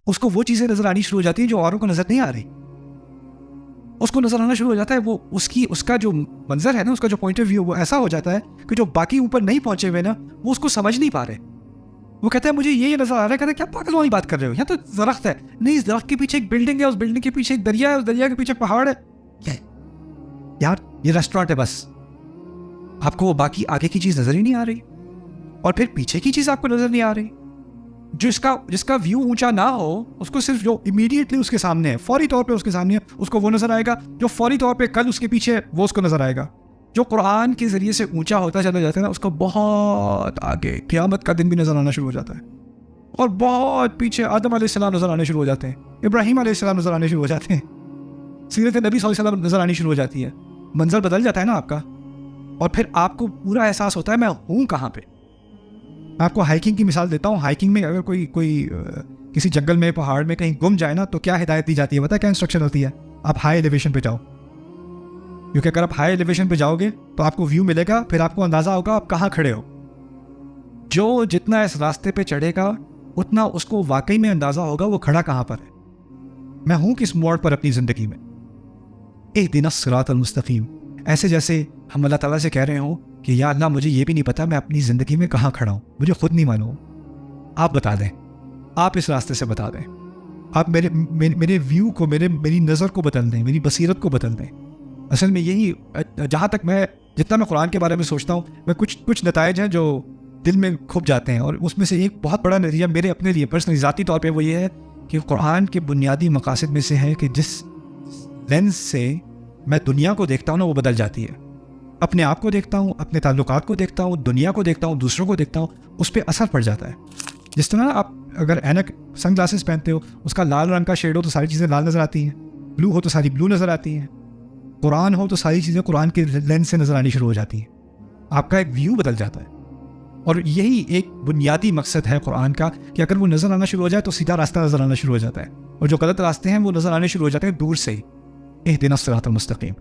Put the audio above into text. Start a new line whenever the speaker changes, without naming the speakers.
उसको वो चीज़ें नज़र आनी शुरू हो जाती हैं जो औरों को नज़र नहीं आ रही। उसको नज़र आना शुरू हो जाता है, वो उसका जो मंजर है ना, उसका जो पॉइंट ऑफ व्यू वो ऐसा हो जाता है कि जो बाकी ऊपर नहीं पहुंचे हुए ना, वो उसको समझ नहीं पा रहे। वो कहता है मुझे ये नज़र आ रहा है, कहता है क्या पागल वाली बात कर रहे हो, यहाँ तो दरख्त है, नहीं इस दरख्त के पीछे एक बिल्डिंग है, उस बिल्डिंग के पीछे एक दरिया है, उस दरिया के पीछे पहाड़ है। क्या है यार, ये रेस्टोरेंट है बस। आपको वो बाकी आगे की चीज़ नज़र ही नहीं आ रही, और फिर पीछे की चीज़ आपको नज़र नहीं आ रही। जिसका व्यू ऊंचा ना हो, उसको सिर्फ जो इमीडिएटली उसके सामने है, फौरी तौर पे उसके सामने है, उसको वो नजर आएगा। जो फौरी तौर पे कल उसके पीछे है, वो उसको नजर आएगा। जो कुरान के जरिए से ऊंचा होता चला जाता है ना, उसको बहुत आगे क़यामत का दिन भी नजर आना शुरू हो जाता है, और बहुत पीछे आदम अलैहिस्सलाम नजर आने शुरू हो जाते हैं, इब्राहिम अलैहिस्सलाम नजर आने शुरू हो जाते हैं, सीरत नबी सल्लल्लाहु अलैहि वसल्लम नजर आनी शुरू हो जाती है। मंजर बदल जाता है ना आपका, और फिर आपको पूरा एहसास होता है मैं हूँ कहाँ पे। आपको हाइकिंग की मिसाल देता हूँ। हाइकिंग में अगर कोई किसी जंगल में, पहाड़ में कहीं गुम जाए ना, तो क्या हिदायत दी जाती है, पता है क्या इंस्ट्रक्शन होती है? आप हाई एलिवेशन पे जाओ, क्योंकि अगर आप हाई एलिवेशन पे जाओगे तो आपको व्यू मिलेगा, फिर आपको अंदाजा होगा आप कहाँ खड़े हो। जो जितना इस रास्ते पे चढ़ेगा उतना उसको वाकई में अंदाजा होगा वो खड़ा कहाँ पर है, मैं हूँ किस मोड़ पर अपनी जिंदगी में। इहदिनस सिरातल मुस्तकीम, ऐसे जैसे हम अल्लाह ताला से कह रहे हो कि या अल्लाह मुझे ये भी नहीं पता मैं अपनी ज़िंदगी में कहाँ खड़ा हूँ, मुझे खुद नहीं मालूम, आप बता दें, आप इस रास्ते से बता दें, आप मेरे व्यू को, मेरी नज़र को बदल दें, मेरी बसीरत को बदल दें। असल में यही, जहाँ तक जितना मैं कुरान के बारे में सोचता हूँ, मैं कुछ नताइज हैं जो दिल में खुब जाते हैं, और उसमें से एक बहुत बड़ा नतीजा मेरे अपने लिए पर्सनली ज़ाती तौर पर वो ये है कि कुरान के बुनियादी मकासद में से है कि जिस लेंस से मैं दुनिया को देखता हूँ ना, वो बदल जाती है। अपने आप को देखता हूँ, अपने ताल्लुकात को देखता हूँ, दुनिया को देखता हूँ, दूसरों को देखता हूँ, उस पर असर पड़ जाता है। जिस तरह आप अगर ऐनक सन ग्लासेस पहनते हो, उसका लाल रंग का शेड हो तो सारी चीज़ें लाल नज़र आती हैं, ब्लू हो तो सारी ब्लू नज़र आती हैं, कुरान हो तो सारी चीज़ें कुरान के लेंस से नज़र आनी शुरू हो जाती हैं, आपका एक व्यू बदल जाता है। और यही एक बुनियादी मकसद है कुरान का कि अगर वो नज़र आना शुरू हो जाए तो सीधा रास्ता नज़र आना शुरू हो जाता है, और जो गलत रास्ते हैं वो नज़र आने शुरू हो जाते हैं दूर से ही। इहदिनस सिरातल मुस्तकीम।